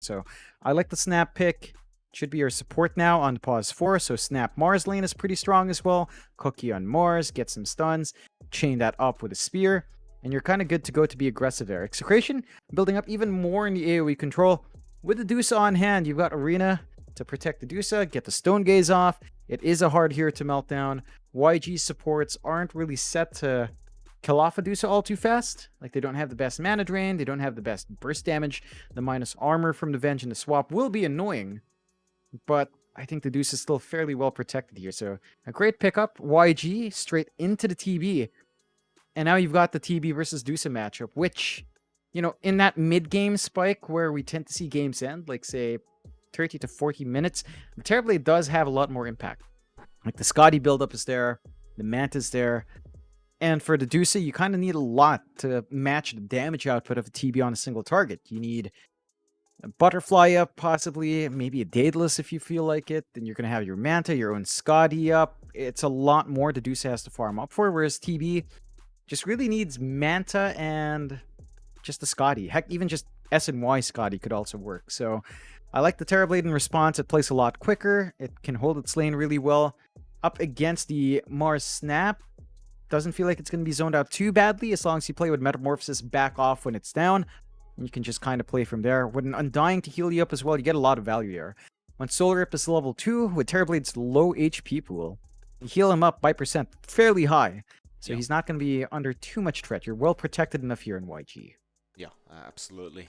So I like the Snap pick. Should be your support now on pause 4. So Snap Mars lane is pretty strong as well. Cookie on Mars, get some stuns, chain that up with a spear, and you're kind of good to go to be aggressive there. Execration, building up even more in the AoE control. With the Dusa on hand, you've got Arena to protect the Dusa, get the Stone Gaze off. It is a hard hero to melt down. YG supports aren't really set to kill off a Dusa all too fast. Like, they don't have the best mana drain, they don't have the best burst damage. The minus armor from the Venge and the swap will be annoying, but I think the Dusa is still fairly well protected here. So a great pickup. YG straight into the TB. And now you've got the TB versus Dusa matchup, which, you know, in that mid-game spike where we tend to see games end, like, say, 30 to 40 minutes, the Terrorblade does have a lot more impact. Like, the Scotty buildup is there, the Manta's there, and for the Dusa, you kind of need a lot to match the damage output of a TB on a single target. You need a Butterfly up, possibly, maybe a Daedalus if you feel like it, then you're going to have your Manta, your own Scotty up. It's a lot more the Dusa has to farm up for, whereas TB just really needs Manta and just the Scotty. Heck, even just S and Y Scotty could also work. So I like the Terrorblade in response. It plays a lot quicker. It can hold its lane really well. Up against the Mars Snap, doesn't feel like it's going to be zoned out too badly as long as you play with Metamorphosis back off when it's down. You can just kind of play from there. With an Undying to heal you up as well, you get a lot of value there. When Solar Rip is level 2, with Terrorblade's low HP pool, you heal him up by percent fairly high. So he's not going to be under too much threat. You're well protected enough here in YG. Yeah, absolutely.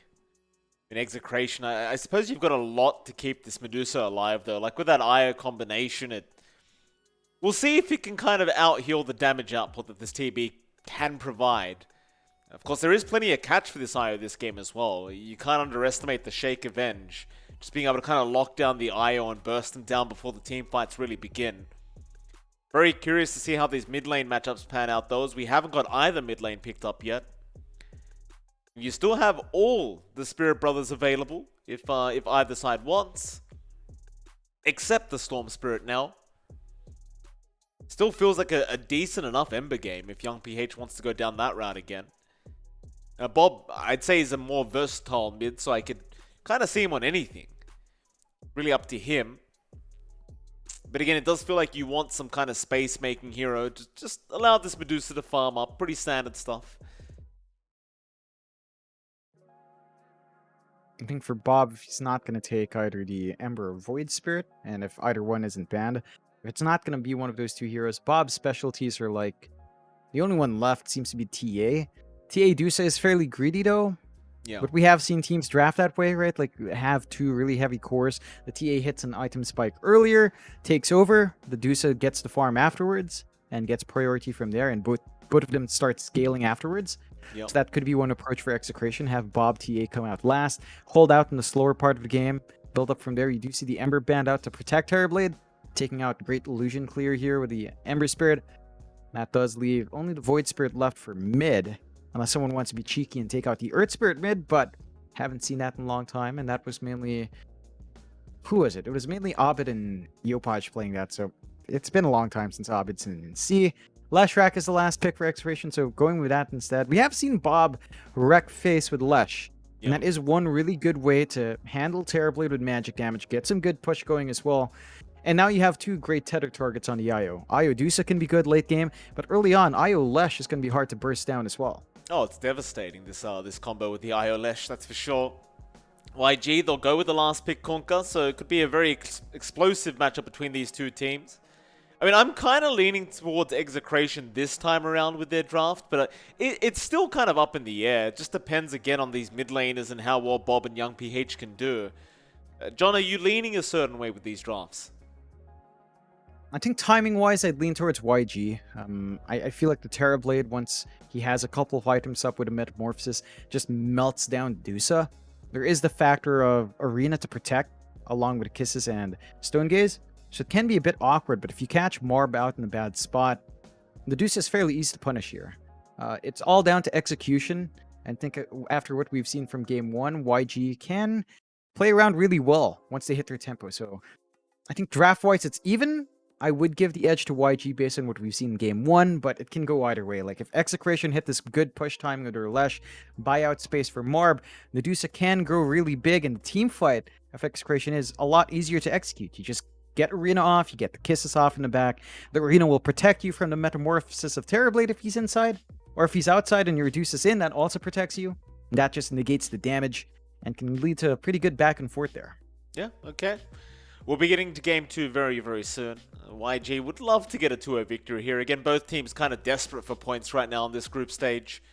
In Execration, I suppose you've got a lot to keep this Medusa alive, though. Like, with that IO combination, we'll see if it can kind of out-heal the damage output that this TB can provide. Of course, there is plenty of catch for this IO this game as well. You can't underestimate the Shake Avenge. Just being able to kind of lock down the IO and burst them down before the team fights really begin. Very curious to see how these mid lane matchups pan out, though, as we haven't got either mid lane picked up yet. You still have all the Spirit Brothers available if either side wants, except the Storm Spirit now. Still feels like a decent enough Ember game if Young PH wants to go down that route again. Bob, I'd say, is a more versatile mid, so I could kind of see him on anything. Really up to him. But again, it does feel like you want some kind of space-making hero to just allow this Medusa to farm up. Pretty standard stuff. I think for Bob, he's not going to take either the Ember or Void Spirit, and if either one isn't banned, if it's not going to be one of those two heroes, Bob's specialties are like, the only one left seems to be TA. TA Dusa is fairly greedy though. Yeah. But we have seen teams draft that way, right? Like, have two really heavy cores. The TA hits an item spike earlier, takes over, the Dusa gets the farm afterwards, and gets priority from there, and both of them start scaling afterwards. Yep. So that could be one approach for Execration. Have Bob TA come out last, hold out in the slower part of the game, build up from there. You do see the Ember band out to protect Terrorblade, taking out Great Illusion Clear here with the Ember Spirit. That does leave only the Void Spirit left for mid, unless someone wants to be cheeky and take out the Earth Spirit mid, but haven't seen that in a long time, and that was mainly... Who was it? It was mainly Abed and Yopaj playing that, so it's been a long time since Abed's in C. Leshrac is the last pick for Execration, so going with that instead. We have seen Bob wreck face with Lesh, and that is one really good way to handle Terrorblade with magic damage, get some good push going as well. And now you have two great tether targets on the IO. IO Dusa can be good late game, but early on, IO Lesh is going to be hard to burst down as well. Oh, it's devastating, this combo with the IO Lesh, that's for sure. YG, they'll go with the last pick, Kunkka, so it could be a very explosive matchup between these two teams. I mean, I'm kind of leaning towards Execration this time around with their draft, but it's still kind of up in the air. It just depends again on these mid laners and how well Bob and Young PH can do. John, are you leaning a certain way with these drafts? I think timing-wise, I'd lean towards YG. I feel like the Terrorblade, once he has a couple of items up with a Metamorphosis, just melts down Dusa. There is the factor of Arena to protect, along with Kisses and Stone Gaze, so it can be a bit awkward, but if you catch Marb out in a bad spot, the Dusa is fairly easy to punish here. It's all down to execution, and I think after what we've seen from Game 1, YG can play around really well once they hit their tempo, so I think draft-wise it's even. I would give the edge to YG based on what we've seen in game 1, but it can go either way. Like, if Execration hit this good push timing with their Lesh, buyout space for Marb, Medusa can grow really big, and the team fight of Execration is a lot easier to execute. You just get Arena off, you get the kisses off in the back. The Arena will protect you from the Metamorphosis of Terrorblade if he's inside, or if he's outside and you reduce this in, that also protects you. That just negates the damage and can lead to a pretty good back and forth there. Yeah, okay. We'll be getting to game 2 very, very soon. YG would love to get a 2-0 victory here. Again, both teams kind of desperate for points right now on this group stage.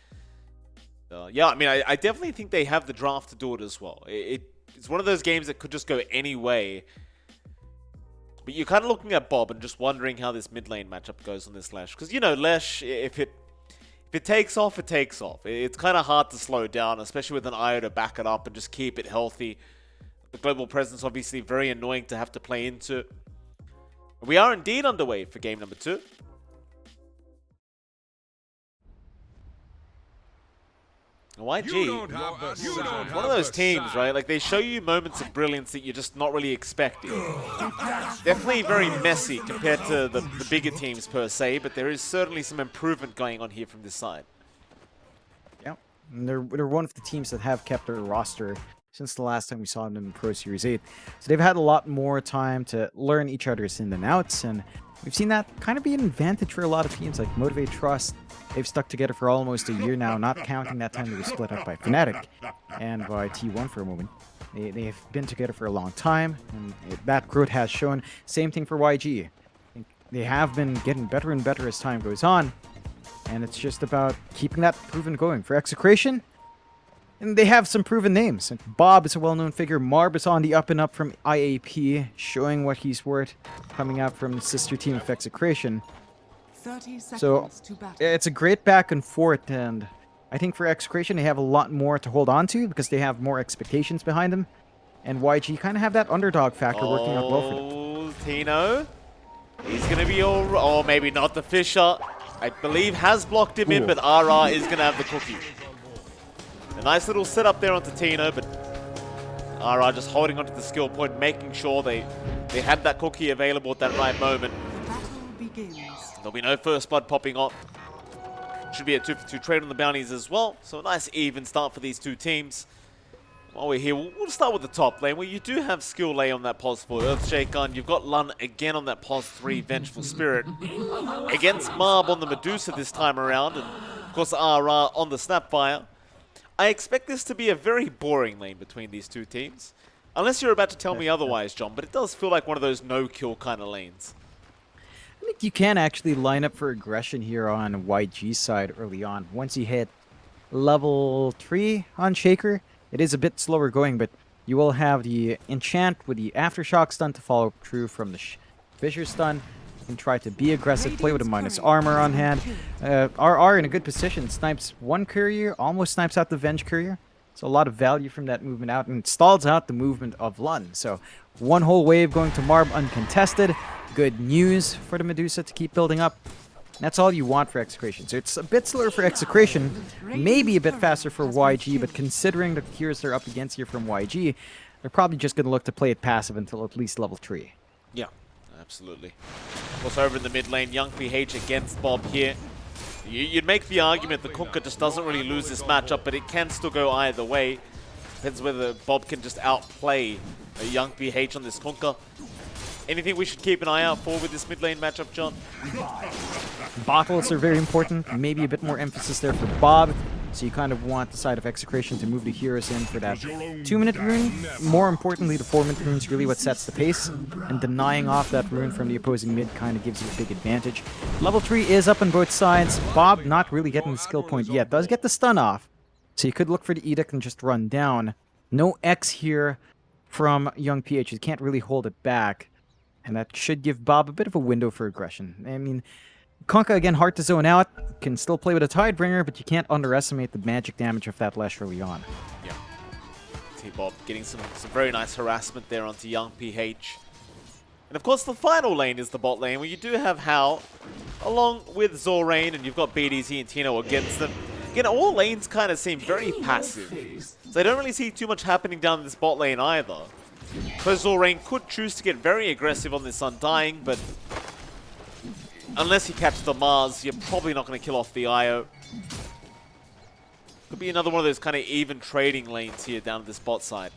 Yeah, I mean, I definitely think they have the draft to do it as well. It's one of those games that could just go any way. But you're kind of looking at Bob and just wondering how this mid lane matchup goes on this Lesh. Because, you know, Lesh, if it takes off, it takes off. It's kind of hard to slow down, especially with an IO to back it up and just keep it healthy. The global presence obviously very annoying to have to play into. We are indeed underway for game number 2. YG, one of those teams, right? Like, they show you moments of brilliance that you're just not really expecting. Definitely very messy compared to the bigger teams per se, but there is certainly some improvement going on here from this side. Yeah, and they're one of the teams that have kept their roster since the last time we saw them in Pro Series 8. So they've had a lot more time to learn each other's ins and outs, and we've seen that kind of be an advantage for a lot of teams like Motivate Trust. They've stuck together for almost a year now, not counting that time they were split up by Fnatic and by T1 for a moment. They've been together for a long time, and that growth has shown. Same thing for YG. I think they have been getting better and better as time goes on, and it's just about keeping that proven going. For Execration, and they have some proven names. Bob is a well-known figure. Marb is on the up and up from IAP, showing what he's worth, coming out from the sister team of Execration. 30 seconds So to battle. it's a great back and forth, and I think for Execration they have a lot more to hold on to because they have more expectations behind them, and YG kind of have that underdog factor working out well for them. Oh, Tino. He's going to be all... Oh, maybe not. The Fisher, I believe, has blocked him in, but RR is going to have the cookie. A nice little setup there onto Tino, but RR just holding onto the skill point, making sure they had that cookie available at that right moment. The battle begins. There'll be no first blood popping up. Should be a 2-for-2 trade on the bounties as well. So a nice even start for these two teams. While we're here, we'll start with the top lane, where you do have skill lay on that pos 4 Earthshaker. You've got Lun again on that pos 3 Vengeful Spirit. Against Marb on the Medusa this time around. And of course RR on the Snapfire. I expect this to be a very boring lane between these two teams. Unless you're about to tell me otherwise, John, but it does feel like one of those no-kill kind of lanes. I think you can actually line up for aggression here on YG's side early on. Once you hit level 3 on Shaker, it is a bit slower going, but you will have the enchant with the Aftershock stun to follow through from the Fissure stun. You can try to be aggressive, play with a minus armor on hand. RR in a good position, snipes one courier, almost snipes out the Venge courier. So a lot of value from that movement out, and stalls out the movement of Lun. So one whole wave going to Marb uncontested. Good news for the Medusa to keep building up. That's all you want for Execration. So it's a bit slower for Execration, maybe a bit faster for YG, but considering the cures they're up against here from YG, they're probably just going to look to play it passive until at least level 3. Yeah, absolutely. Also over in the mid lane, YongPH against Bob here. You'd make the argument the Kunkka just doesn't really lose this matchup, but it can still go either way. Depends whether Bob can just outplay YongPH on this Kunkka. Anything we should keep an eye out for with this mid lane matchup, John? Bottles are very important. Maybe a bit more emphasis there for Bob. So you kind of want the side of Execration to move the heroes in for that 2-minute rune. More importantly, the 4-minute rune is really what sets the pace. And denying off that rune from the opposing mid kind of gives you a big advantage. Level 3 is up on both sides. Bob not really getting the skill point yet. Does get the stun off. So you could look for the Edict and just run down. No X here from YongPH. You can't really hold it back. And that should give Bob a bit of a window for aggression. I mean, Kunkka, again, hard to zone out. Can still play with a Tidebringer, but you can't underestimate the magic damage of that Lesh early on. Yeah. T-Bob getting some very nice harassment there onto YongPH. And of course, the final lane is the bot lane, where you do have Hal, along with Zorain, and you've got BDZ and Tino against them. Again, all lanes kind of seem very passive. So I don't really see too much happening down this bot lane either. Because Zorain could choose to get very aggressive on this Undying, but unless you catch the Mars, you're probably not going to kill off the IO. Could be another one of those kind of even trading lanes here down at this bot side.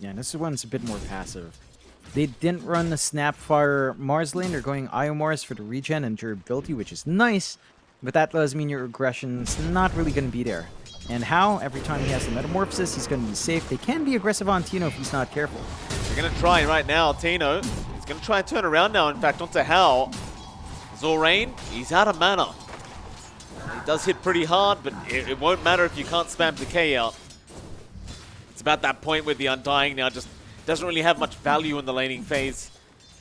Yeah, this one's a bit more passive. They didn't run the Snapfire Mars lane. They're going IO Mars for the regen and durability, which is nice. But that does mean your aggression's not really going to be there. And how? Every time he has the Metamorphosis, he's going to be safe. They can be aggressive on Tino if he's not careful. They're going to try right now, Tino. He's going to try and turn around now, in fact, onto Hal. Zorain, he's out of mana. He does hit pretty hard, but it won't matter if you can't spam Decay out. It's about that point where the Undying now just doesn't really have much value in the laning phase.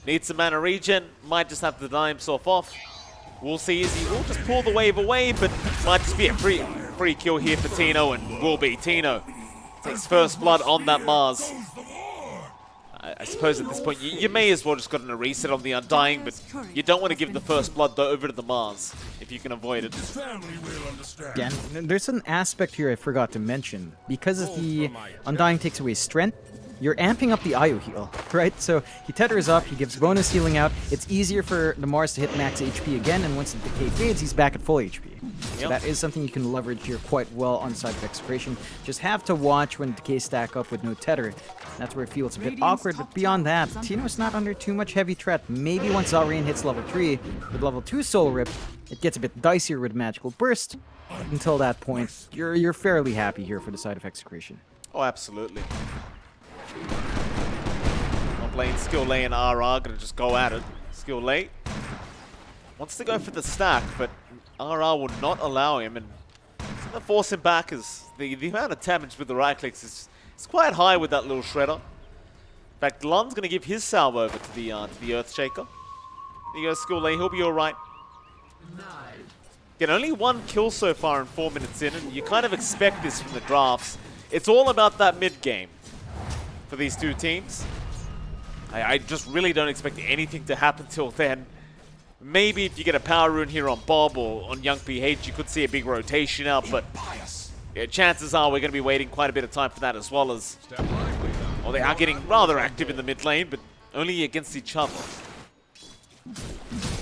Needs some mana regen, might just have to deny himself off. We'll see as he will just pull the wave away, but might just be a free kill here for Tino, and will be. Tino takes first blood on that Mars. I suppose at this point, you may as well just gotten a reset on the Undying, but you don't want to give the first blood though over to the Mars, if you can avoid it. Again, there's an aspect here I forgot to mention. Because of the Undying takes away strength, you're amping up the IO heal, right? So he tethers up, he gives bonus healing out. It's easier for the Mars to hit max HP again, and once the decay fades, he's back at full HP. So that is something you can leverage here quite well on the side of Execration. Just have to watch when decay stack up with no tether. That's where it feels a bit awkward, but beyond that, Tino's not under too much heavy threat. Maybe once Zorain hits level 3, with level 2 Soul Rip, it gets a bit dicier with Magical Burst. Until that point, you're fairly happy here for the side of Execration. Oh, absolutely. Not playing Skill Lay and RR, gonna just go at it. Skill Lay wants to go for the stack, but RR will not allow him, and it's gonna force him back as the amount of damage with the right clicks is quite high with that little shredder. In fact, Lun's gonna give his salve over to the Earthshaker. There you go, Skill Lay, he'll be alright. Again, only one kill so far in 4 minutes in, and you kind of expect this from the drafts. It's all about that mid game for these two teams. I just really don't expect anything to happen till then. Maybe if you get a power rune here on Bob or on Young PH, you could see a big rotation out, but yeah, chances are we're going to be waiting quite a bit of time for that, as well as, well, they are getting rather active in the mid lane, but only against each other.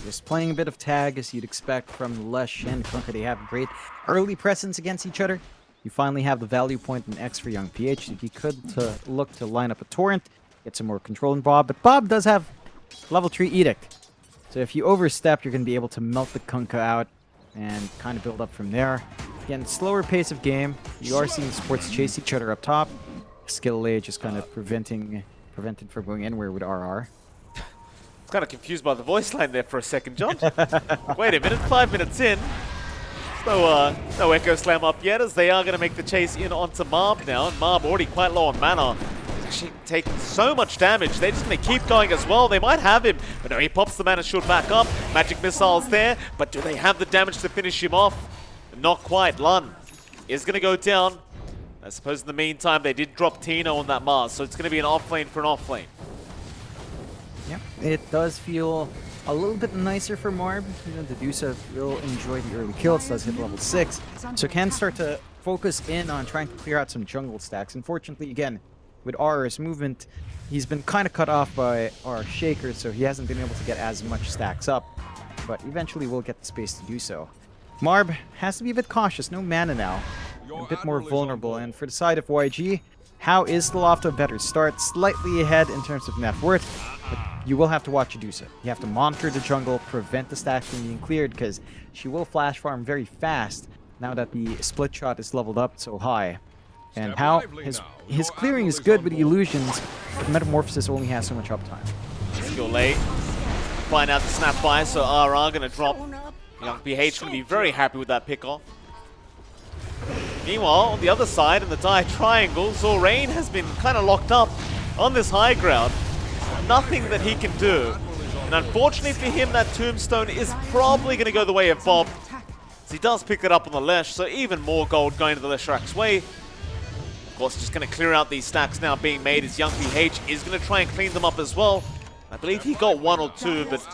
Just playing a bit of tag as you'd expect from Lesh and Kunkka. They have great early presence against each other. You finally have the value point in X for Young PH. If you could look to line up a Torrent, get some more control in Bob, but Bob does have level 3 Edict. So if you overstep, you're going to be able to melt the Kunkka out and kind of build up from there. Again, slower pace of game. You are seeing supports chase each other up top. Skill Lay just kind of prevented from going anywhere with RR. I was kind of confused by the voice line there for a second, John. Wait a minute, 5 minutes in. No Echo Slam up yet, as they are going to make the chase in onto Marb now. And Marb already quite low on mana. He's actually taking so much damage. They're just going to keep going as well. They might have him, but no, he pops the mana shield back up. Magic Missile's there, but do they have the damage to finish him off? Not quite. Lun is going to go down. I suppose in the meantime, they did drop Tino on that Mars, so it's going to be an off lane for an off lane. Yep, it does feel a little bit nicer for Marb. You know, the Dusa will enjoy the early kills, does hit level 6, so can start to focus in on trying to clear out some jungle stacks. Unfortunately, again, with RR's movement, he's been kind of cut off by our Shaker, so he hasn't been able to get as much stacks up, but eventually will get the space to do so. Marb has to be a bit cautious, no mana now, a bit more vulnerable, and for the side of YG, How is still off to a better start, slightly ahead in terms of net worth, but you will have to watch Adusa. You have to monitor the jungle, prevent the stacks from being cleared, because she will flash farm very fast now that the split shot is leveled up so high. And how his clearing is good with the illusions, but Metamorphosis only has so much uptime. Skill late. Find out the snap by, so RR gonna drop. Young PH gonna be very happy with that pick off. Meanwhile, on the other side, in the dire triangle, Zorain has been kind of locked up on this high ground. Nothing that he can do. And unfortunately for him, that tombstone is probably going to go the way of Bob. As he does pick it up on the Lesh, so even more gold going to the Leshrax's way. Of course, just going to clear out these stacks now being made as Young PH is going to try and clean them up as well. I believe he got one or two, but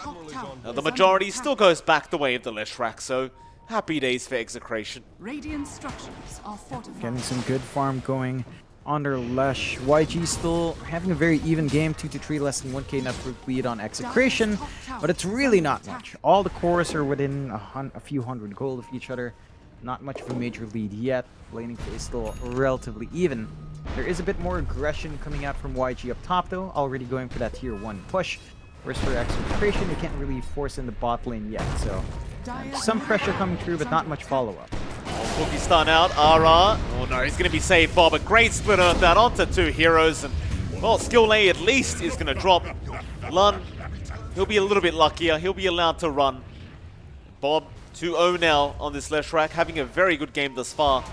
the majority still goes back the way of the Leshrax, so happy days for Execration. Radiant structures are fortified. Getting some good farm going. under Lesh. YG still having a very even game, 2-3, less than 1k network lead on Execration, but it's really not much. All the cores are within a few hundred gold of each other. Not much of a major lead yet. Laning phase still relatively even. There is a bit more aggression coming out from YG up top though, already going for that tier 1 push. Whereas for Execration, they can't really force in the bot lane yet, so some pressure coming through, but not much follow-up. Cookie stun out, Ara. Oh no, he's going to be saved, Bob. A great split earth out onto 2 heroes. And, well, Skill A at least is going to drop. Lun, he'll be a little bit luckier. He'll be allowed to run. Bob 2-0 now on this Leshrac, having a very good game thus far.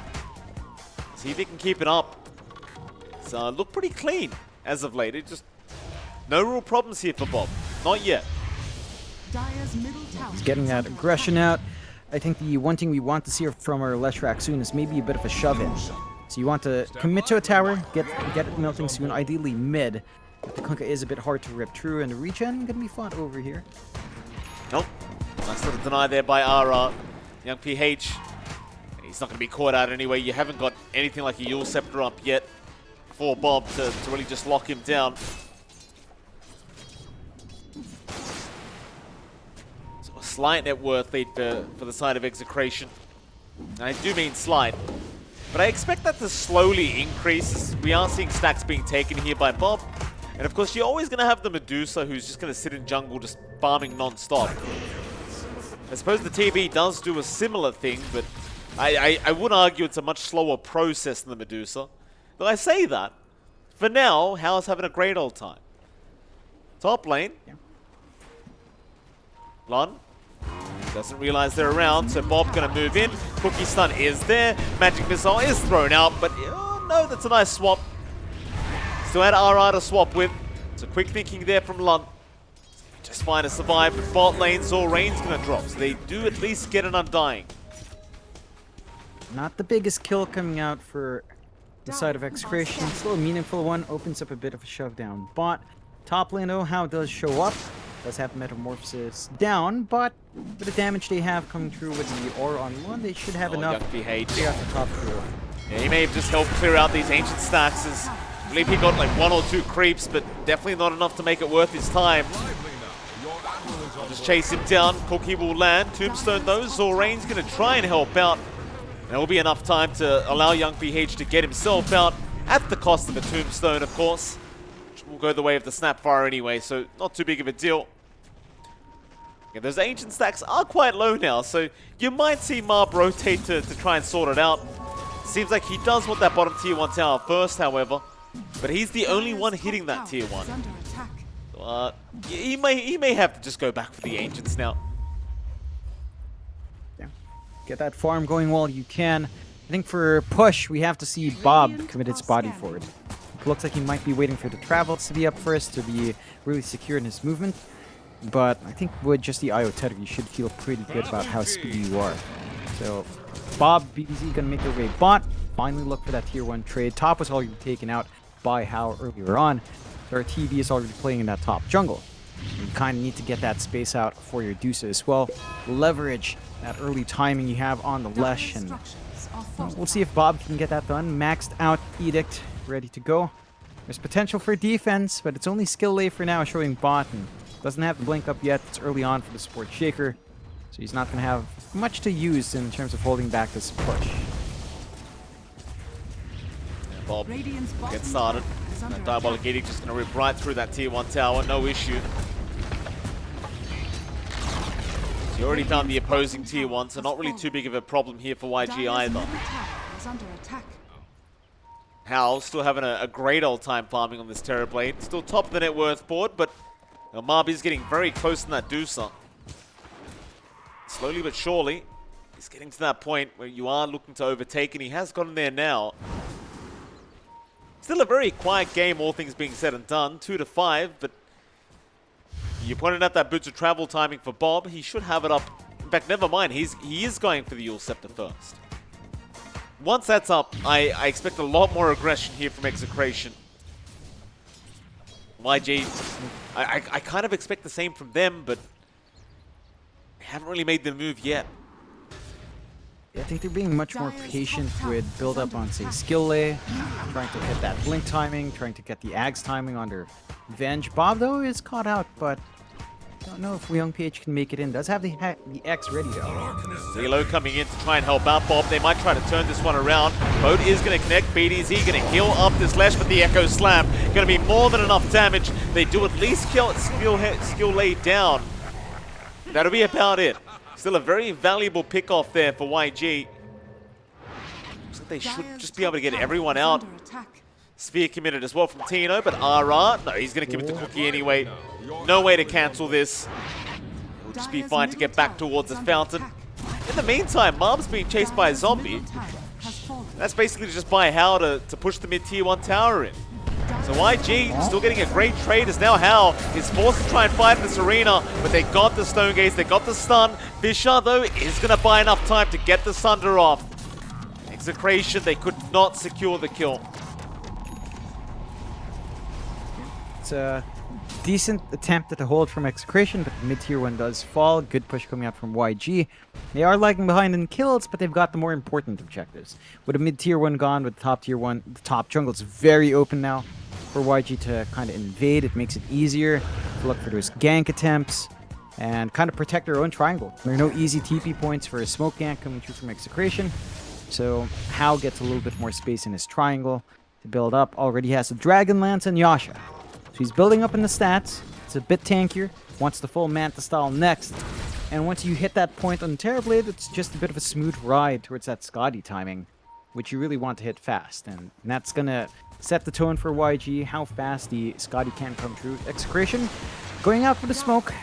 See if he can keep it up. It's looked pretty clean as of late. It just no real problems here for Bob. Not yet. He's getting that aggression out. I think the one thing we want to see from our Leshrac soon is maybe a bit of a shove-in. So you want to commit to a tower, get it melting soon, ideally mid. But the Kunkka is a bit hard to rip through, and the regen gonna be fought over here. Nope. Nice little deny there by Ara. Young PH. He's not gonna be caught out anyway. You haven't got anything like a Yule Scepter up yet for Bob to really just lock him down. Slight net worth lead for the side of Execration. And I do mean slight. But I expect that to slowly increase. We are seeing stacks being taken here by Bob. And of course, you're always going to have the Medusa who's just going to sit in jungle just farming non-stop. I suppose the TB does do a similar thing, but I would argue it's a much slower process than the Medusa. Though I say that, for now, How's having a great old time. Top lane. Yeah. Lon. Doesn't realize they're around, so Bob gonna move in. Cookie stun is there. Magic missile is thrown out, but oh no, that's a nice swap. Still had RR to swap with. So quick thinking there from Lun. Just fine to survive, but bot lane Zorain's gonna drop, so they do at least get an Undying. Not the biggest kill coming out for the side of Execration. Still a meaningful one. Opens up a bit of a shove down bot. Top lane though, how does show up. Does have Metamorphosis down, but with the damage they have coming through with the aura on one, they should have enough to clear out the top floor. Yeah, he may have just helped clear out these ancient stacks. As I believe he got like 1 or 2 creeps, but definitely not enough to make it worth his time. I'll just chase him down. Cookie will land. Tombstone though, Zorain's going to try and help out. There will be enough time to allow young PH to get himself out at the cost of a Tombstone, of course. Which will go the way of the Snapfire anyway, so not too big of a deal. Yeah, those ancient stacks are quite low now, so you might see Marb rotate to try and sort it out. Seems like he does want that bottom tier 1 tower first, however. But he's the only one hitting that tier 1. He may have to just go back for the ancients now. Yeah. Get that farm going while you can. I think for push, we have to see Bob commit his body forward. It looks like he might be waiting for the travels to be up first to be really secure in his movement. But I think with just the IO tether, you should feel pretty good about how speedy you are. So Bob, BDZ gonna make their way bot. Finally look for that tier 1 trade. Top was already taken out by How earlier on. So our TV is already playing in that top jungle. You kind of need to get that space out for your Dusa as well. Leverage that early timing you have on the Lesh, and we'll see if Bob can get that done. Maxed out Edict, ready to go. There's potential for defense, but it's only skill A for now, showing bot, and doesn't have the blink up yet. It's early on for the support Shaker, so he's not going to have much to use in terms of holding back this push. Yeah, Bob gets started. That Diabolic Edict just going to rip right through that tier 1 tower, no issue. So you already found the opposing tier 1, so not really too big of a problem here for YG either. Hal still having a great old time farming on this Terrorblade. Still top of the net worth board, but Marb is getting very close in that Dusa. Slowly but surely, he's getting to that point where you are looking to overtake, and he has gotten there now. Still a very quiet game, all things being said and done. 2-5, but you pointed out that boots of travel timing for Bob. He should have it up. In fact, never mind. He is going for the Yule Scepter first. Once that's up, I expect a lot more aggression here from Execration. YG, I kind of expect the same from them, but they haven't really made the move yet. I think they're being much more patient with build up on, say, skill lay, trying to hit that blink timing, trying to get the Ags timing on their Venge. Bob, though, is caught out, but don't know if Young PH can make it in. Does have the X ready, though. Zelo coming in to try and help out Bob. They might try to turn this one around. Boat is going to connect. BDZ going to heal up this Lash, but the Echo Slam going to be more than enough damage. They do at least kill skill lay down. That'll be about it. Still a very valuable pick off there for YG. Looks like they should just be able to get everyone out. Sphere committed as well from Tino, but RR, no, he's going to commit to Cookie anyway. No way to cancel this. It'll just be fine to get back towards the fountain. In the meantime, Mob's being chased by a zombie. That's basically just buy Hal to push the mid-tier 1 tower in. So YG still getting a great trade as now Hal is forced to try and fight in this arena, but they got the Stone Gaze, they got the stun. Fisher, though, is going to buy enough time to get the Sunder off. Execration, they could not secure the kill. It's a decent attempt at a hold from Execration, but the mid-tier 1 does fall. Good push coming out from YG. They are lagging behind in kills, but they've got the more important objectives. With a mid-tier 1 gone, with the top tier 1, the top jungle is very open now for YG to kind of invade. It makes it easier to look for those gank attempts and kind of protect their own triangle. There are no easy TP points for a smoke gank coming through from Execration, so Hao gets a little bit more space in his triangle to build up. Already has a Dragon Lance and Yasha. So he's building up in the stats. It's a bit tankier. Wants the full Manta style next. And once you hit that point on Terrorblade, it's just a bit of a smooth ride towards that Scotty timing, which you really want to hit fast. And that's going to set the tone for YG, how fast the Scotty can come through. Execration going out for the smoke.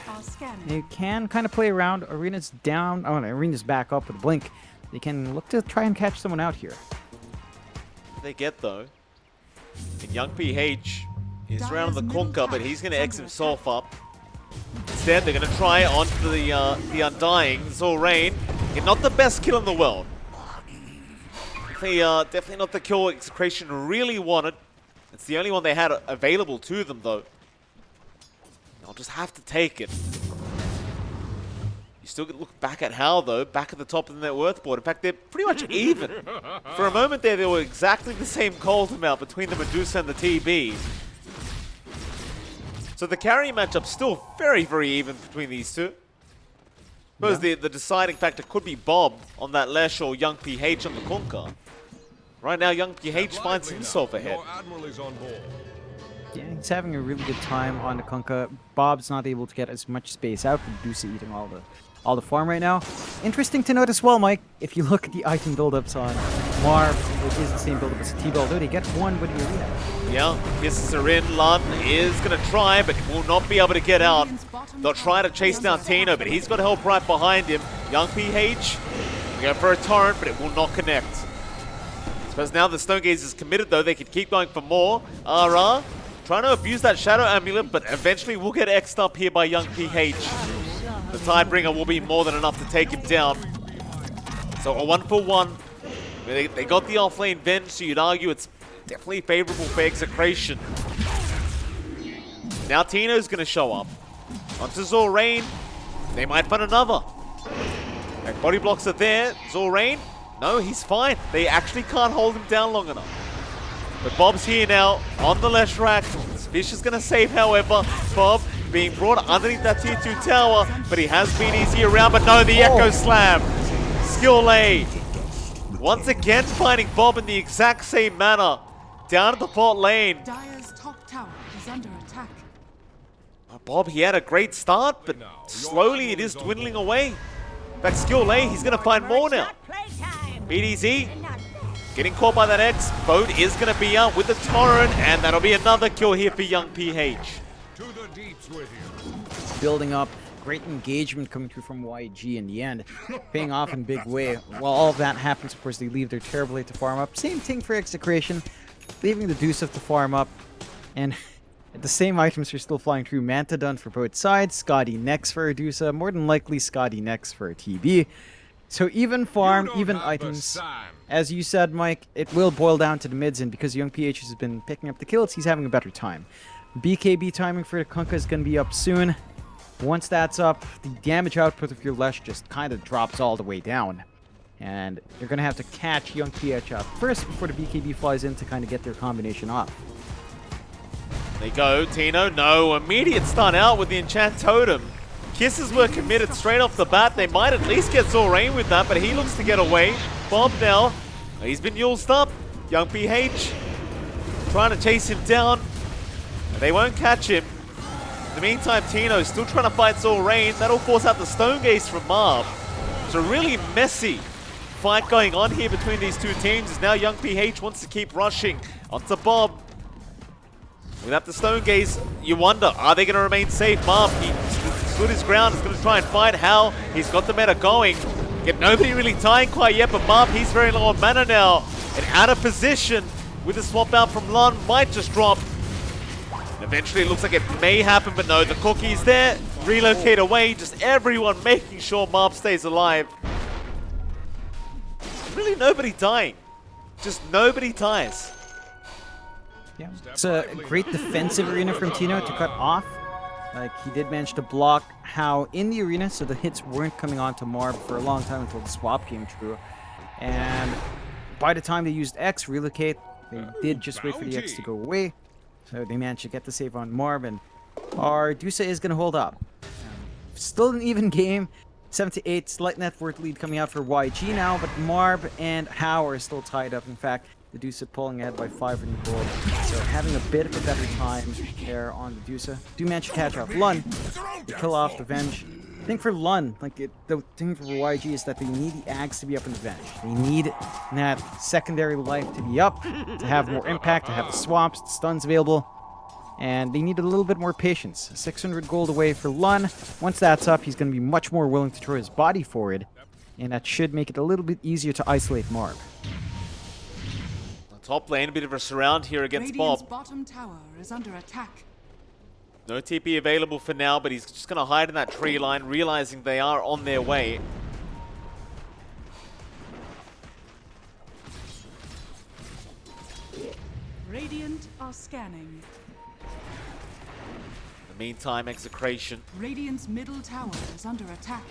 They can kind of play around. Arena's down. Oh, no, Arena's back up with a blink. They can look to try and catch someone out here. They get, though. And Young PH is around the Conquer, but he's going to X himself up. Instead, they're going to try onto the Undying. Zorain, not the best kill in the world. Definitely not the kill Execration really wanted. It's the only one they had available to them, though. They'll just have to take it. You still get to look back at Hal, though, back at the top of the net worth board. In fact, they're pretty much even. For a moment there, they were exactly the same gold amount between the Medusa and the TB. So the carry matchup still very, very even between these two. I suppose the deciding factor could be Bob on that Lesh or Young PH on the Conquer. Right now, Young PH finds himself ahead. Yeah, he's having a really good time on the Conquer. Bob's not able to get as much space out. Medusa eating all the farm right now. Interesting to note as well, Mike, if you look at the item buildups on Marv, it is the same buildup as T-Bell, though they get one with the arena. Yeah, misses are in. Lun is going to try, but will not be able to get out. They'll try to chase down Tino, but he's got help right behind him. Young PH, going for a torrent, but it will not connect. I suppose now the Stone Gaze is committed, though. They could keep going for more. RR trying to abuse that Shadow Amulet, but eventually will get X'd up here by Young PH. The Tidebringer will be more than enough to take him down. So a 1-for-1. They got the offlane Venge, so you'd argue it's definitely favorable for Execration. Now Tino's going to show up. Onto Zorain. They might find another. And body blocks are there. Zorain, no, he's fine. They actually can't hold him down long enough. But Bob's here now on the left rack. Fish is going to save, however. Bob being brought underneath that tier 2 tower, but he has been easy around, but no, the Echo Slam. Skill lay. Once again finding Bob in the exact same manner. Down at the bot lane. Dire's top tower is under attack. Bob, he had a great start, but slowly it is dwindling away. In fact, skill lay, he's going to find more now. BDZ getting caught by that X. Boat is going to be out with the torrent, and that'll be another kill here for Young PH. Building up, great engagement coming through from YG in the end, paying off in big way. While all of that happens, of course, they leave their Terrorblade to farm up. Same thing for Execration, leaving the Deuce to farm up, and the same items are still flying through. Manta done for both sides, Scotty next for Adusa, more than likely Scotty next for a TB. So even farm, even items. As you said, Mike, it will boil down to the mids, and because Young PH has been picking up the kills, he's having a better time. BKB timing for the Kunkka is going to be up soon. Once that's up, the damage output of your Lesh just kind of drops all the way down. And you're going to have to catch Young PH out first before the BKB flies in to kind of get their combination off. They go, Tino, no, immediate stun out with the Enchant Totem. Kisses were committed straight off the bat. They might at least get Zorain with that, but he looks to get away. Bob now, he's been uled up. Young PH trying to chase him down. They won't catch him. In the meantime, Tino's still trying to fight Zorain. That'll force out the Stone Gaze from Marv. It's a really messy fight going on here between these two teams, as now Young PH wants to keep rushing onto Bob. Without the Stone Gaze, you wonder, are they going to remain safe? Marv, he stood his ground, is going to try and fight Hal. He's got the meta going. Yet nobody really tying quite yet, but Marv, he's very low on mana now. And out of position with the swap out from Lun, might just drop. And eventually it looks like it may happen, but no, the cookie's there. Relocate away, just everyone making sure Marv stays alive. Really nobody dying. Just nobody dies. Yeah, it's a great defensive arena from Tino to cut off. Like, he did manage to block How in the arena, so the hits weren't coming on to Marv for a long time until the swap came true. And by the time they used X, relocate, they did just wait for the X to go away. So they managed to get the save on Marv, and our Dusa is going to hold up. Still an even game. 7-8, slight net worth lead coming out for YG now, but Marv and How are still tied up. In fact, the Dusa pulling ahead by 500 gold. So having a bit of a better time there on the Dusa. Do manage to catch off Lun. They kill off the Venge. I think for Lun, the thing for YG is that they need the Ags to be up in the Venge. They need that secondary life to be up, to have more impact, to have the swaps, the stuns available. And they need a little bit more patience. 600 gold away for Lun. Once that's up, he's going to be much more willing to throw his body forward. And that should make it a little bit easier to isolate Marv. Top lane, a bit of a surround here against Radiant's Bob. bottom tower is under attack. No TP available for now, but he's just going to hide in that tree line, realizing they are on their way. Radiant are scanning. In the meantime, Execration Radiant's middle tower is under attack.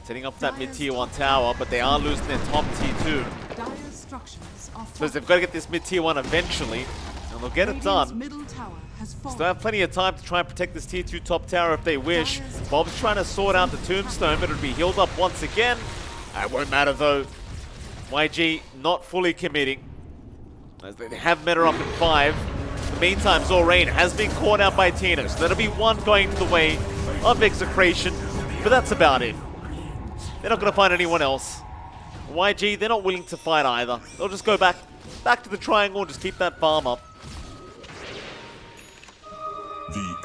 setting up that mid-tier 1 tower, but they are losing their top tier 2. Dire structures are So they've got to get this mid-tier 1 eventually, and they'll get it done. Middle tower has fallen. Still have plenty of time to try and protect this tier 2 top tower if they wish. Bob's trying to sort out the tombstone, but it'll be healed up once again. It won't matter though. YG not fully committing, as they have meta up in 5. In the meantime, Zorain has been caught out by Tina, so that'll be one going the way of Execration, but that's about it. They're not going to find anyone else. YG, they're not willing to fight either. They'll just go back to the triangle and just keep that farm up.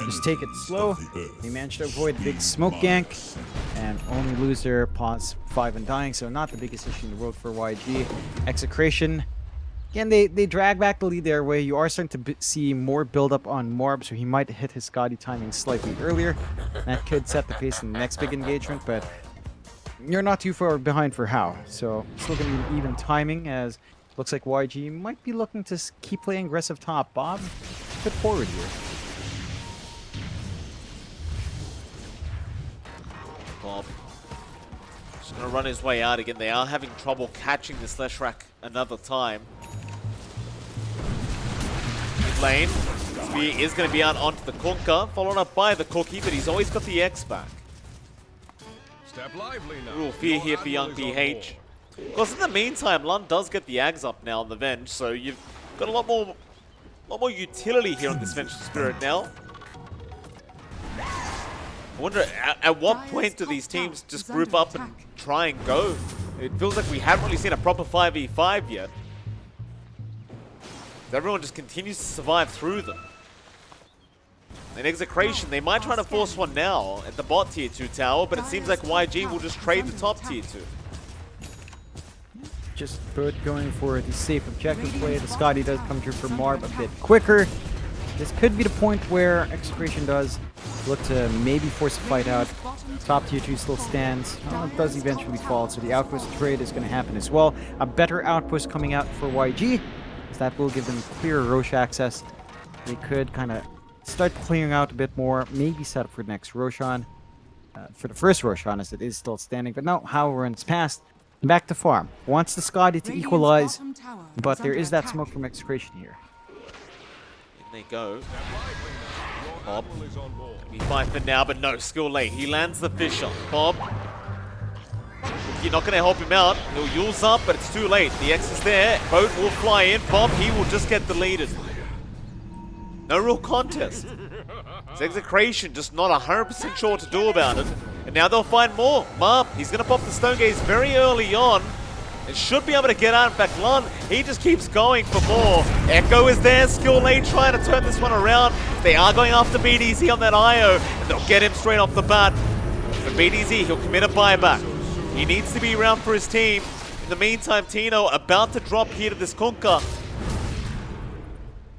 Just take it slow. They managed to avoid the big smoke gank and only lose their pause 5 and dying, so not the biggest issue in the world for YG. Execration, again, they drag back the lead their way. You are starting to see more build-up on Morb, so he might hit his Scotty timing slightly earlier. That could set the pace in the next big engagement, but you're not too far behind for How. So still going to be even timing, as looks like YG might be looking to keep playing aggressive top. Bob, a bit forward here. Bob just going to run his way out again. They are having trouble catching this Leshrac another time. Mid lane, Spear is going to be out onto the Kunkka, followed up by the Cookie, but he's always got the X back. Step lively now. Real fear here for young PH. Of course, in the meantime, Lund does get the Ags up now on the Venge, so you've got a lot more utility here on this Vengeful Spirit now. I wonder, at what point do these teams just group up and try and go? It feels like we haven't really seen a proper 5v5 yet. Everyone just continues to survive through them. In Execration, they might try to force one now at the bot tier 2 tower, but it seems like YG will just trade the top tier 2. Just both going for the safe objective play. The Scotty does come through for Marb a bit quicker. This could be the point where Execration does look to maybe force a fight out. Top tier 2 still stands. It does eventually fall, so the outpost trade is going to happen as well. A better outpost coming out for YG, as that will give them clearer Rosh access. They could kind of start clearing out a bit more, maybe set up for the next Roshan. For the first Roshan, as it is still standing, but now How runs past. Back to farm. Wants the Scotty to Radiant's equalize, bottom tower but is there under is that attack. smoke from Execration here. In they go. Your Bob. admiral is on board. Be fine for now, but no, skill late. He lands the fish shot. Bob. You're not going to help him out. He'll use up, but it's too late. The X is there. Boat will fly in. Bob, he will just get deleted. No real contest. It's Execration, just not 100% sure what to do about it. And now they'll find more. Marp, he's going to pop the Stone Gaze very early on. And should be able to get out. In fact, Lun, he just keeps going for more. Echo is there. Skill lane trying to turn this one around. They are going after BDZ on that IO. And they'll get him straight off the bat. For BDZ, he'll commit a buyback. He needs to be around for his team. In the meantime, Tino about to drop here to this Kunkka.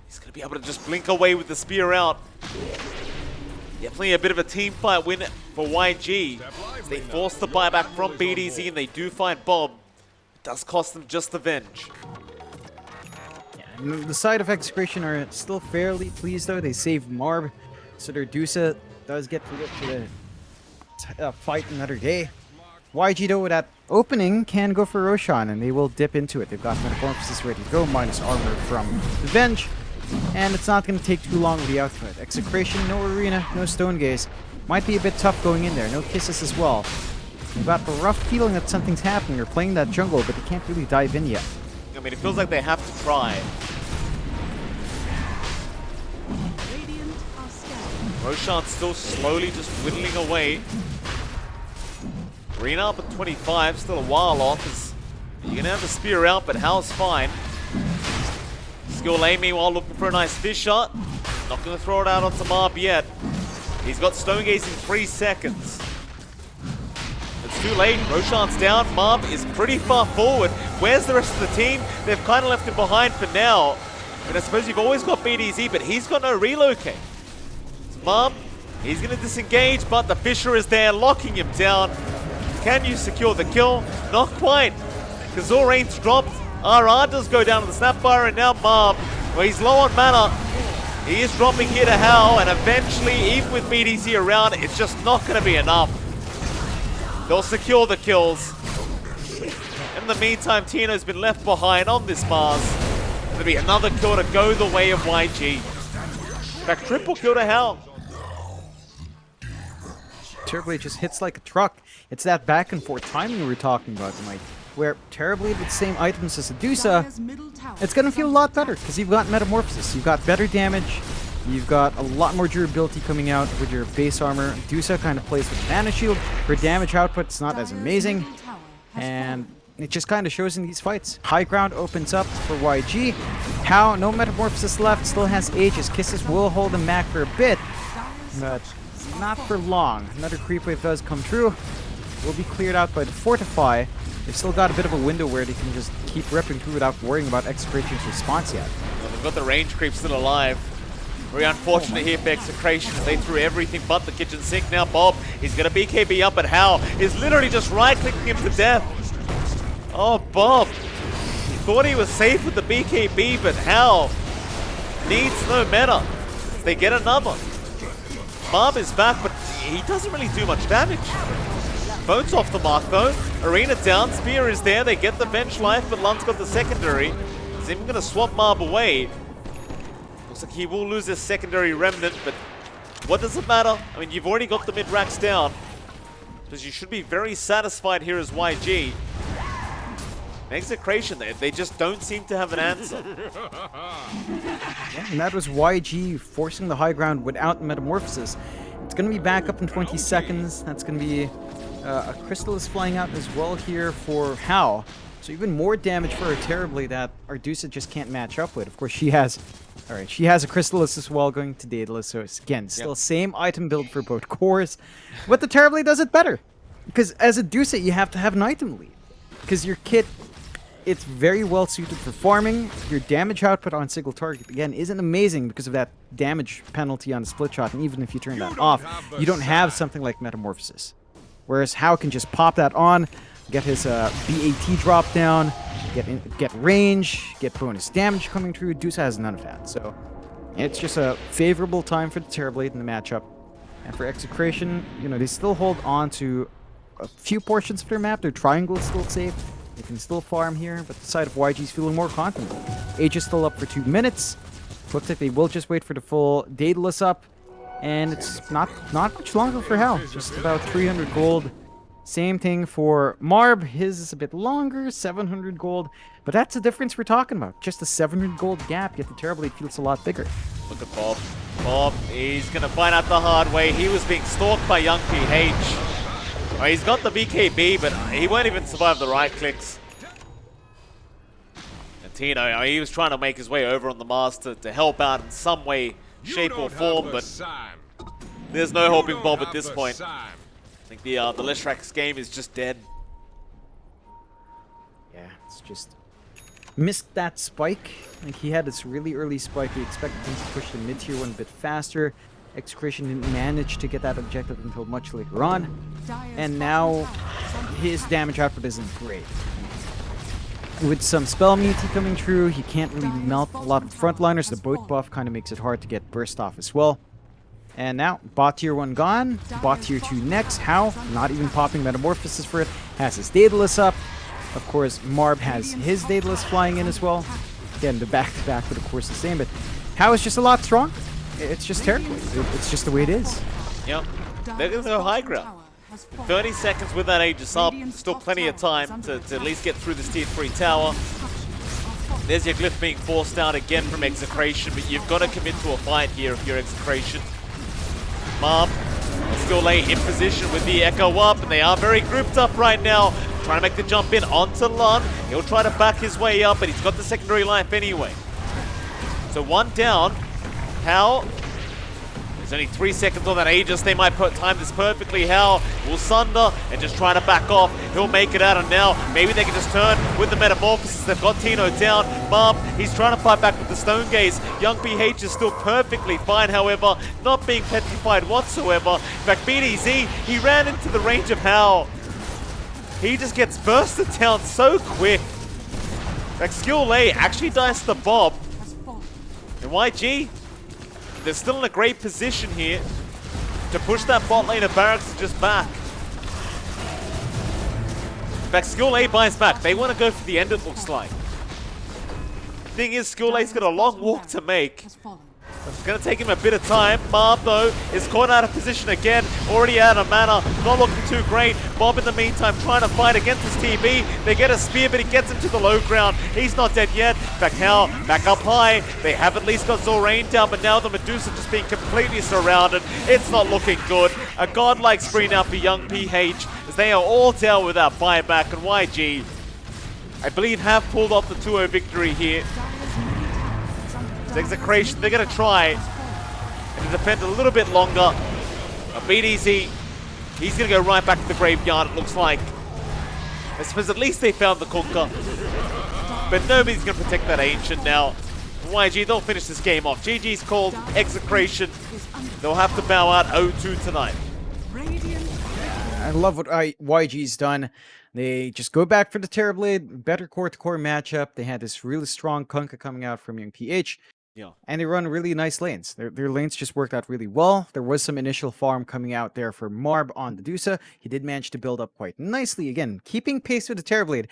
He's going to be able to just blink away with the spear out. Definitely a bit of a team fight win for YG. They force the buyback from BDZ and they do find Bob. It does cost them just the Venge. And the side of Execration are still fairly pleased though. They save Marb, so their Dusa does get to the fight another day. YG though with that opening can go for Roshan and they will dip into it. They've got Metamorphosis ready to go, minus armor from the Venge. And it's not going to take too long with the output. Execration, no arena, no stone gaze. Might be a bit tough going in there. No kisses as well. You've got a rough feeling that something's happening. They're playing that jungle, but they can't really dive in yet. I mean, it feels like they have to try. Radiant are scanning. Roshan's still slowly just whittling away. Arena up at 25, still a while off. You're going to have the spear out, but Hal's fine. Skill lane meanwhile looking for a nice fish shot. Not going to throw it out onto Marb yet. He's got Stone Gaze in 3 seconds. It's too late. Roshan's down. Marb is pretty far forward. Where's the rest of the team? They've kind of left him behind for now. And I suppose you've always got BDZ, but he's got no relocate. So Marb, he's going to disengage, but the Fisher is there locking him down. Can you secure the kill? Not quite. Kazor Rain's dropped. RR does go down to the Snapfire, and now Marb, well, he's low on mana. He is dropping here to Hal, and eventually, even with BDC around, it's just not going to be enough. They'll secure the kills. In the meantime, Tino's been left behind on this Mars. There'll be another kill to go the way of YG. In fact, triple kill to Hal. Terribly just hits like a truck. It's that back and forth timing we were talking about tonight, where Terribly with the same items as Adusa, Dire's middle tower it's going to is feel a under lot attack. better because you've got Metamorphosis. You've got better damage. You've got a lot more durability coming out with your base armor. Adusa kind of plays with Mana Shield. Her damage output is not as Dire's amazing. middle tower has And fallen. it just kind of shows in these fights. High ground opens up for YG. How? No Metamorphosis left. Still has Aegis. Kisses will hold him back for a bit, Dire's but structures are not for falling. long. Another creep wave does come through. Will be cleared out by the Fortify. They've still got a bit of a window where they can just keep ripping through without worrying about Execration's response yet. Well, they've got the range creep still alive. Very unfortunate here for Execration as they threw everything but the kitchen sink. Now Bob is going to BKB up, at Hal is literally just right-clicking him to death. Oh, Bob. He thought he was safe with the BKB, but Hal needs no meta. They get another. Marb is back, but he doesn't really do much damage. Boat's off the mark though. Arena down, Spear is there. They get the bench life, but Lun's got the secondary. He's even going to swap Marb away. Looks like he will lose his secondary remnant, but what does it matter? I mean, you've already got the mid-racks down. Because you should be very satisfied here as YG. Execration, they just don't seem to have an answer. And that was YG forcing the high ground without Metamorphosis. It's going to be back up in 20 seconds. That's going to be a Crystal is flying out as well here for Hal. So even more damage for her Terribly that Ardusa just can't match up with. Of course, she has... Alright, she has a Crystallis as well going to Daedalus. So it's, again, still same item build for both cores. But the Terribly does it better. Because as a Dusa, you have to have an item lead. Because your kit... It's very well suited for farming. Your damage output on single target, again, isn't amazing because of that damage penalty on the split shot. And even if you turn that off, you don't have something like Metamorphosis. Whereas Hal can just pop that on, get his BAT drop down, get range, get bonus damage coming through. Dusa has none of that. So it's just a favorable time for the Terrorblade in the matchup. And for Execration, you know, they still hold on to a few portions of their map. Their triangle is still safe. They can still farm here, but the side of YG is feeling more confident. Age is still up for 2 minutes. Looks like they will just wait for the full Daedalus up. And it's not much longer for Hal. Just about 300 gold. Same thing for Marb. His is a bit longer, 700 gold. But that's the difference we're talking about. Just a 700 gold gap, yet the Terrorblade feels a lot bigger. Look at Bob. Bob, he's going to find out the hard way. He was being stalked by young PH. Oh, he's got the BKB, but he won't even survive the right clicks. And Tino, he was trying to make his way over on the Mars to help out in some way, shape or form, but there's no helping Bob at this point. I think the Leshrax game is just dead. Yeah, it's just missed that spike. Like, he had this really early spike. We expected him to push the mid-tier one a bit faster. Execration didn't manage to get that objective until much later on. And now his damage output isn't great. With some spell immunity coming through, he can't really melt a lot of frontliners. The boat buff kind of makes it hard to get burst off as well. And now, bot tier 1 gone, bot tier 2 next. How? Not even popping Metamorphosis for it. Has his Daedalus up. Of course, Marb has his Daedalus flying in as well. Again, the back-to-back would of course the same, but How is just a lot stronger. It's just terrible. It's just the way it is. Yep. They're going to go high ground. 30 seconds with that Aegis up. Still plenty of time to at least get through this tier 3 tower. There's your glyph being forced out again from Execration, but you've got to commit to a fight here if you're Execration. Marb still lay in position with the Echo up, and they are very grouped up right now. Trying to make the jump in onto Lun. He'll try to back his way up, but he's got the secondary life anyway. So one down. Hal, there's only 3 seconds on that Aegis. They might time this perfectly. Hal will sunder and just try to back off. He'll make it out, and now maybe they can just turn with the Metamorphosis. They've got Tino down. Marb, he's trying to fight back with the Stone Gaze. Young PH is still perfectly fine, however, not being petrified whatsoever. In fact, BDZ, he ran into the range of Hal. He just gets bursted down so quick. Like, Skill A actually dies to Bob. And YG, they're still in a great position here to push that bot lane of Barracks just back. In fact, Skill A buys back. They want to go for the end, it looks like. Thing is, Skill A's got a long walk to make. It's going to take him a bit of time. Marb, though, is caught out of position again. Already out of mana. Not looking too great. Bob, in the meantime, trying to fight against his TB. They get a spear, but he gets him to the low ground. He's not dead yet. In fact, Hal back up high. They have at least got Zorain down, but now the Medusa just being completely surrounded. It's not looking good. A godlike spree now for young PH, as they are all down without buyback. And YG, I believe, have pulled off the 2-0 victory here. Execration, they're going to try and defend a little bit longer. BDZ, he's going to go right back to the graveyard, it looks like. I suppose at least they found the Kunkka. But nobody's going to protect that Ancient now. YG, they'll finish this game off. GG's called. Execration, they'll have to bow out 0-2 tonight. I love what YG's done. They just go back for the Terrorblade, better core-to-core matchup. They had this really strong Kunkka coming out from young PH. Yeah. And they run really nice lanes. Their lanes just worked out really well. There was some initial farm coming out there for Marb on the Medusa. He did manage to build up quite nicely. Again, keeping pace with the Terrorblade.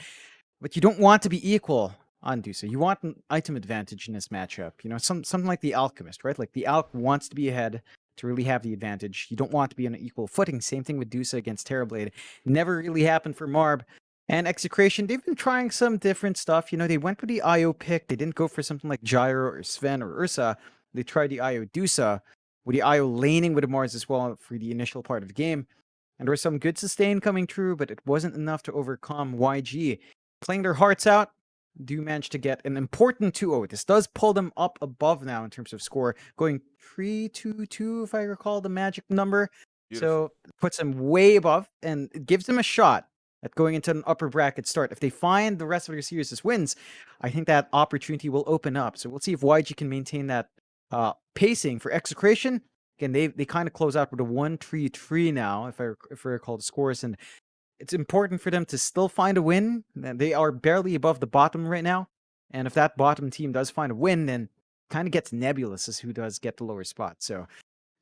But you don't want to be equal on Medusa. You want an item advantage in this matchup. You know, something like the Alchemist, right? Like the Alch wants to be ahead to really have the advantage. You don't want to be on an equal footing. Same thing with Medusa against Terrorblade. Never really happened for Marb. And Execration, they've been trying some different stuff. You know, they went with the IO pick. They didn't go for something like Gyro or Sven or Ursa. They tried the IO Dusa with the IO laning with the Mars as well for the initial part of the game. And there was some good sustain coming through, but it wasn't enough to overcome YG. Playing their hearts out, do manage to get an important 2-0. This does pull them up above now in terms of score, going 3-2-2 if I recall the magic number. Beautiful. So puts them way above, and it gives them a shot at going into an upper bracket start. If they find the rest of their series as wins, I think that opportunity will open up. So we'll see if YG can maintain that pacing for Execration. Again, they kind of close out with a 1-3-3 now, if I recall the scores, and it's important for them to still find a win. They are barely above the bottom right now, and if that bottom team does find a win, then kind of gets nebulous as who does get the lower spot. So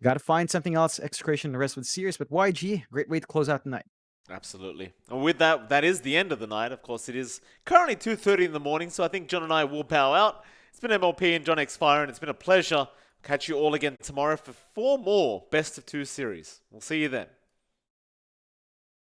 got to find something else. Execration the rest of the series, but YG, great way to close out the night. Absolutely. And with that, that is the end of the night. Of course, it is currently 2:30 in the morning, so I think John and I will bow out. It's been MLP and John Xfire, and it's been a pleasure. Catch you all again tomorrow for 4 more Best of 2 series. We'll see you then.